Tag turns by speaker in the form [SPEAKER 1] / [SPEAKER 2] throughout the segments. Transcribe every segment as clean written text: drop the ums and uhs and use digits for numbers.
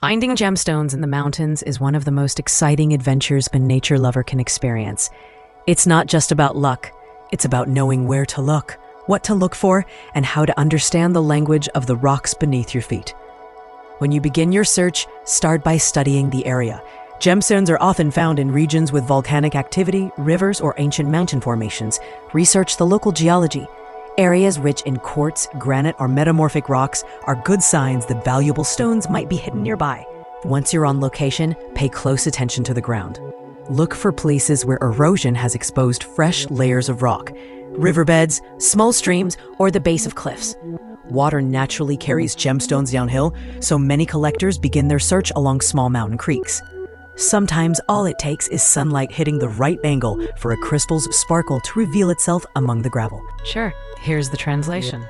[SPEAKER 1] Finding gemstones in the mountains is one of the most exciting adventures a nature lover can experience. It's not just about luck, it's about knowing where to look, what to look for, and how to understand the language of the rocks beneath your feet. When you begin your search, start by studying the area. Gemstones are often found in regions with volcanic activity, rivers, or ancient mountain formations. Research the local geology. Areas rich in quartz, granite, or metamorphic rocks are good signs that valuable stones might be hidden nearby. Once you're on location, pay close attention to the ground. Look for places where erosion has exposed fresh layers of rock, riverbeds, small streams, or the base of cliffs. Water naturally carries gemstones downhill, so many collectors begin their search along small mountain creeks. Sometimes all it takes is sunlight hitting the right angle for a crystal's sparkle to reveal itself among the gravel.
[SPEAKER 2] Sure, here's the translation.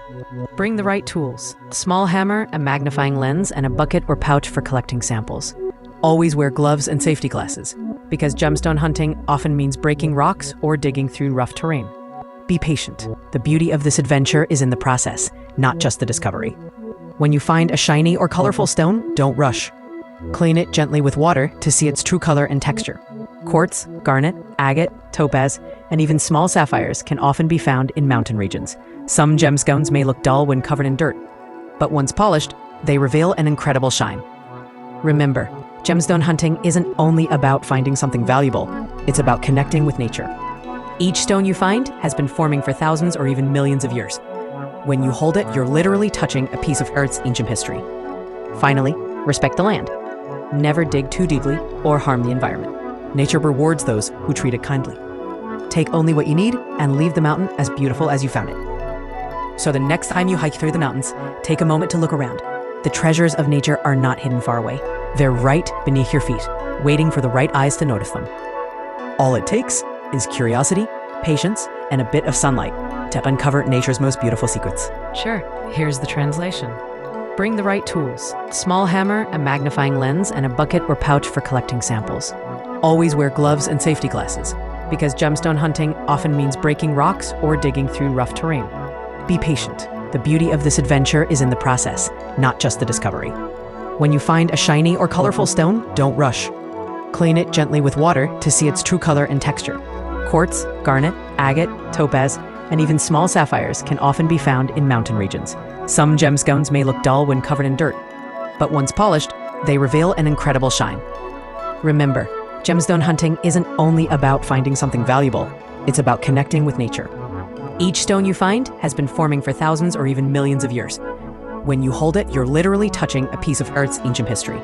[SPEAKER 2] Bring the right tools: small hammer, a magnifying lens, and a bucket or pouch for collecting samples.
[SPEAKER 1] Always wear gloves and safety glasses,
[SPEAKER 2] because gemstone hunting often means breaking rocks or digging through rough terrain.
[SPEAKER 1] Be patient. The beauty of this adventure is in the process, not just the discovery. When you find a shiny or colorful stone, don't rush. Clean it gently with water to see its true color and texture. Quartz, garnet, agate, topaz, and even small sapphires can often be found in mountain regions. Some gemstones may look dull when covered in dirt, but once polished, they reveal an incredible shine. Remember, gemstone hunting isn't only about finding something valuable, it's about connecting with nature. Each stone you find has been forming for thousands or even millions of years. When you hold it, you're literally touching a piece of Earth's ancient history. Finally, respect the land. Never dig too deeply or harm the environment. Nature rewards those who treat it kindly. Take only what you need and leave the mountain as beautiful as you found it. So the next time you hike through the mountains, take a moment to look around. The treasures of nature are not hidden far away. They're right beneath your feet, waiting for the right eyes to notice them. All it takes is curiosity, patience, and a bit of sunlight to uncover nature's most beautiful secrets.
[SPEAKER 2] Sure, here's the translation. Bring the right tools: small hammer, a magnifying lens, and a bucket or pouch for collecting samples.
[SPEAKER 1] Always wear gloves and safety glasses,
[SPEAKER 2] because gemstone hunting often means breaking rocks or digging through rough terrain.
[SPEAKER 1] Be patient. The beauty of this adventure is in the process, not just the discovery. When you find a shiny or colorful stone, don't rush. Clean it gently with water to see its true color and texture. Quartz, garnet, agate, topaz, and even small sapphires can often be found in mountain regions. Some gemstones may look dull when covered in dirt, but once polished, they reveal an incredible shine. Remember, gemstone hunting isn't only about finding something valuable, it's about connecting with nature. Each stone you find has been forming for thousands or even millions of years. When you hold it, you're literally touching a piece of Earth's ancient history.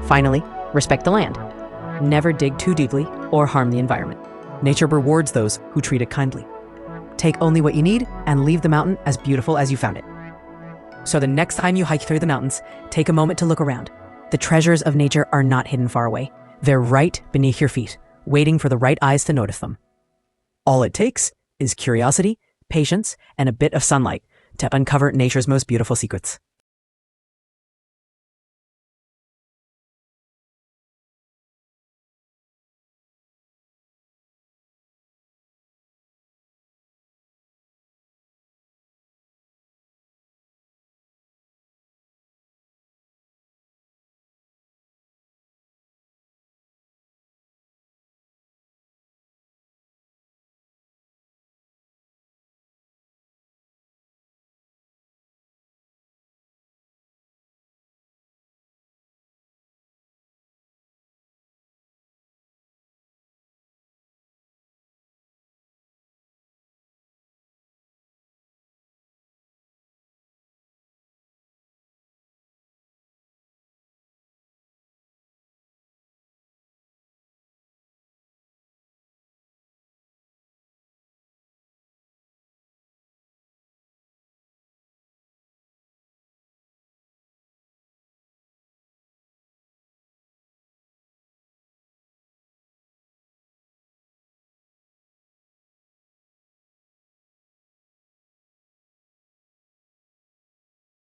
[SPEAKER 1] Finally, respect the land. Never dig too deeply or harm the environment. Nature rewards those who treat it kindly. Take only what you need and leave the mountain as beautiful as you found it. So the next time you hike through the mountains, take a moment to look around. The treasures of nature are not hidden far away. They're right beneath your feet, waiting for the right eyes to notice them. All it takes is curiosity, patience, and a bit of sunlight to uncover nature's most beautiful secrets.